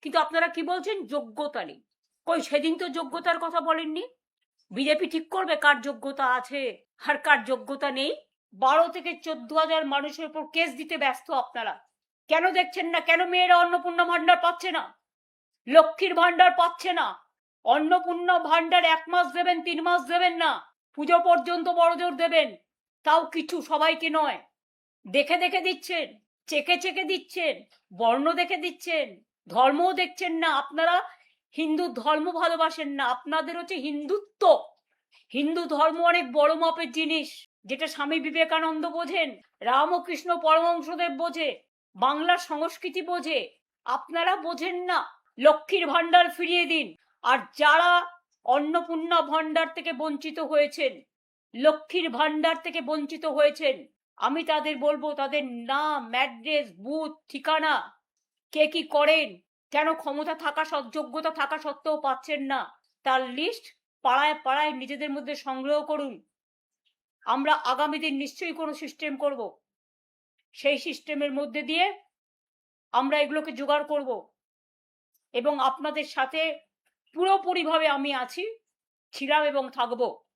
কিন্তু আপনারা কি বলছেন? যোগ্যতা নেই। কই সেদিন তো যোগ্যতার কথা বলেননি। বিজেপি ঠিক করবে কার যোগ্যতা আছে আর কার যোগ্যতা নেই। 12 থেকে 14,000 মানুষের উপর কেস দিতে ব্যস্ত আপনারা। কেন দেখছেন না? কেন মেয়েরা অন্নপূর্ণা ভান্ডার পাচ্ছে না? লক্ষ্মীর ভান্ডার পাচ্ছে না? অন্নপূর্ণা ভান্ডার 1 মাস দেবেন, 3 মাস দেবেন না, পুজো পর্যন্ত বড়জোর দেবেন, তাও কিছু, সবাইকে নয়। দেখে দেখে দিচ্ছেন, চেকে চেকে দিচ্ছেন, বর্ণ দেখে দিচ্ছেন, ধর্মও দেখছেন না। আপনারা হিন্দু ধর্ম ভালোবাসেন না, আপনাদের হচ্ছে হিন্দুত্ব। হিন্দু ধর্ম অনেক বড় মাপের জিনিস, যেটা স্বামী বিবেকানন্দ বোঝেন, রামকৃষ্ণ পরমহংসদেব বোঝে, বাংলার সংস্কৃতি বোঝে। আপনারা বোঝেন না। লক্ষ্মীর ভান্ডার ফিরিয়ে দিন। আর যারা অন্নপূর্ণা ভান্ডার থেকে বঞ্চিত হয়েছেন, লক্ষ্মীর ভান্ডার থেকে বঞ্চিত হয়েছেন, আমি তাদের বলবো, তাদের নাম, অ্যাড্রেস, বুথ, ঠিকানা, কে কি করেন, কেন ক্ষমতা থাকা যোগ্যতা থাকা সত্ত্বেও পাচ্ছেন না, তার লিস্ট পাড়ায় পাড়ায় নিজেদের মধ্যে সংগ্রহ করুন। আমরা আগামী দিন নিশ্চয়ই কোনো সিস্টেম করব, সেই সিস্টেমের মধ্যে দিয়ে আমরা এগুলোকে জোগাড় করব এবং আপনাদের সাথে পুরোপুরিভাবে আমি আছি, ছিলাম এবং থাকবো।